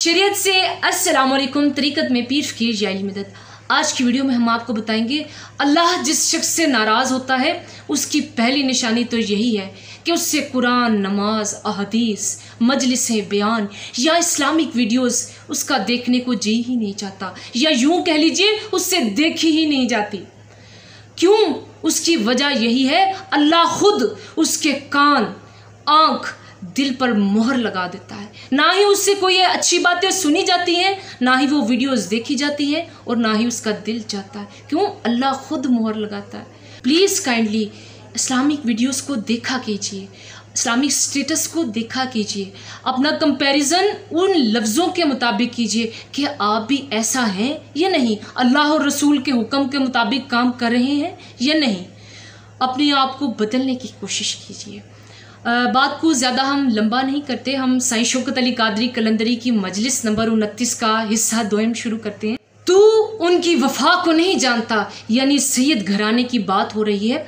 शरीयत से अस्सलाम वालेकुम। तरीक़त में पीर फ़कीर जाइली मदद। आज की वीडियो में हम आपको बताएंगे अल्लाह जिस शख्स से नाराज़ होता है उसकी पहली निशानी तो यही है कि उससे कुरान, नमाज, अहदीस, मजलिसें बयान या इस्लामिक वीडियोस उसका देखने को जी ही नहीं चाहता, या यूँ कह लीजिए उससे देखी ही नहीं जाती। क्यों? उसकी वजह यही है अल्लाह खुद उसके कान, आँख, दिल पर मोहर लगा देता है। ना ही उससे कोई अच्छी बातें सुनी जाती हैं, ना ही वो वीडियोस देखी जाती हैं, और ना ही उसका दिल चाहता है। क्यों? अल्लाह खुद मोहर लगाता है। प्लीज़ काइंडली इस्लामिक वीडियोस को देखा कीजिए, इस्लामिक स्टेटस को देखा कीजिए, अपना कंपैरिजन उन लफ्ज़ों के मुताबिक कीजिए कि आप भी ऐसा हैं या नहीं, अल्लाह और रसूल के हुक्म के मुताबिक काम कर रहे हैं या नहीं। अपने आप को बदलने की कोशिश कीजिए। बात को ज़्यादा हम लंबा नहीं करते, हम साईं शौकत अली कादरी कलंदरी की मजलिस नंबर 29 का हिस्सा 2 शुरू करते हैं। तू उनकी वफा को नहीं जानता, यानी सैयद घराने की बात हो रही है।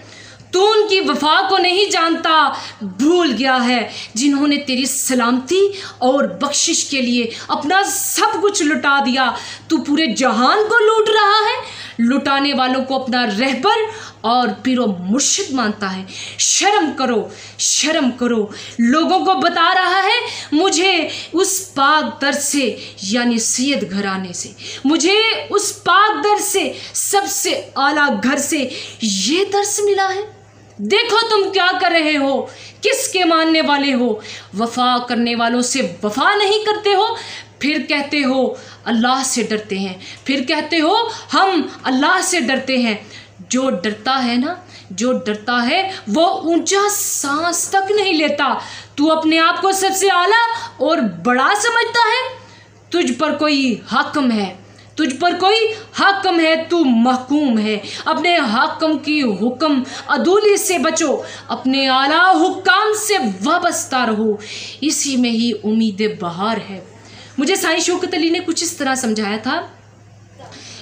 तू उनकी वफा को नहीं जानता, भूल गया है जिन्होंने तेरी सलामती और बख्शिश के लिए अपना सब कुछ लुटा दिया। तू पूरे जहान को लूट रहा है, लुटाने वालों को अपना रहबर और पीरो मुर्शिद मानता है। शर्म करो, शर्म करो। लोगों को बता रहा है मुझे उस पाक दर से, यानी सैयद घराने से, मुझे उस पाक दर से, सबसे आला घर से ये दर्स मिला है। देखो तुम क्या कर रहे हो, किसके मानने वाले हो। वफा करने वालों से वफा नहीं करते हो, फिर कहते हो अल्लाह से डरते हैं, फिर कहते हो हम अल्लाह से डरते हैं। जो डरता है ना, जो डरता है वो ऊंचा सांस तक नहीं लेता। तू अपने आप को सबसे आला और बड़ा समझता है। तुझ पर कोई हाकिम है, तुझ पर कोई हाकिम है, तू महकूम है। अपने हाकिम की हुक्म अदूली से बचो, अपने आला हुक्काम से वाबस्ता रहो, इसी में ही उम्मीद बहार है। मुझे साईं शौकत अली ने कुछ इस तरह समझाया था,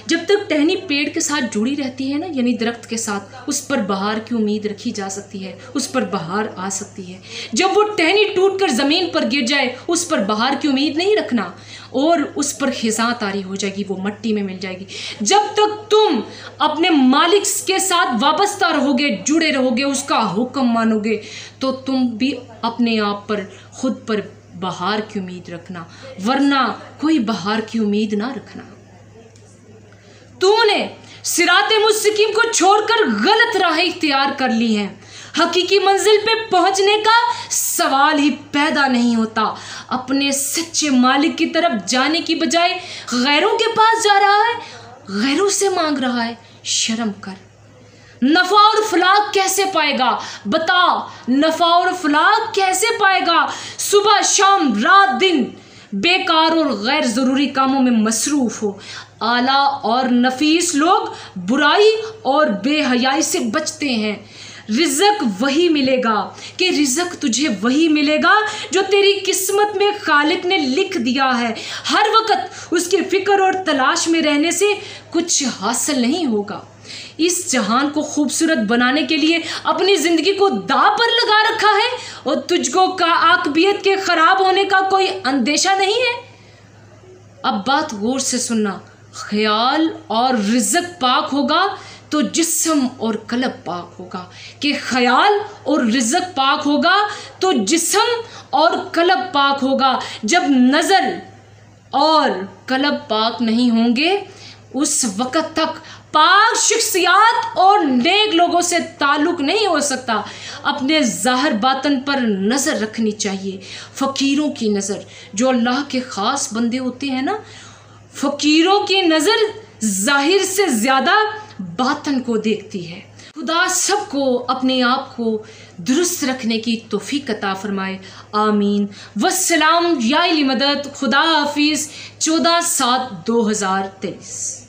जब तक टहनी पेड़ के साथ जुड़ी रहती है ना, यानी दरख्त के साथ, उस पर बहार की उम्मीद रखी जा सकती है, उस पर बहार आ सकती है। जब वो टहनी टूटकर ज़मीन पर गिर जाए, उस पर बहार की उम्मीद नहीं रखना, और उस पर खिज़ां तारी हो जाएगी, वो मट्टी में मिल जाएगी। जब तक तुम अपने मालिक के साथ वाबस्ता रहोगे, जुड़े रहोगे, उसका हुक्म मानोगे, तो तुम भी अपने आप पर, खुद पर बहार की उम्मीद रखना, वरना कोई बहार की उम्मीद ना रखना। तूने सिराते मुस्तकीम को छोड़कर गलत राह इख्तियार कर ली है। हकीकी मंजिल पे पहुंचने का सवाल ही पैदा नहीं होता। अपने सच्चे मालिक की तरफ जाने की बजाय गैरों के पास जा रहा है, गैरों से मांग रहा है। शर्म कर। नफा और फलाह कैसे पाएगा? बता, नफा और फलाह कैसे पाएगा? सुबह शाम रात दिन बेकार और गैर ज़रूरी कामों में मसरूफ़ हो। आला और नफीस लोग बुराई और बेहयाई से बचते हैं। रिज़्क़ वही मिलेगा कि रिज़्क़ तुझे वही मिलेगा जो तेरी किस्मत में खालिक ने लिख दिया है। हर वक्त उसकी फ़िक्र और तलाश में रहने से कुछ हासिल नहीं होगा। इस जहान को खूबसूरत बनाने के लिए अपनी ज़िंदगी को दांव पर लगा रखा है, और तुझको का आकबियत के ख़राब होने का कोई अंदेशा नहीं है। अब बात गौर से सुनना। ख्याल और रिज़्क़ पाक होगा तो जिस्म और कल्ब पाक होगा, कि ख्याल और रिज़्क़ पाक होगा तो जिस्म और कल्ब पाक होगा। जब नज़र और कल्ब पाक नहीं होंगे, उस वक़्त तक पाक शख्सियात और नेक लोगों से ताल्लुक़ नहीं हो सकता। अपने ज़ाहिर बातन पर नज़र रखनी चाहिए, फ़कीरों की नज़र। जो अल्लाह के ख़ास बंदे होते हैं ना, फ़कीरों की नज़र ज़ाहिर से ज़्यादा बातन को देखती है। खुदा सबको अपने आप को दुरुस्त रखने की तौफीक अता फरमाए। आमीन। वस्सलाम या इली मदद। खुदा हाफिज़। 14/7/2023।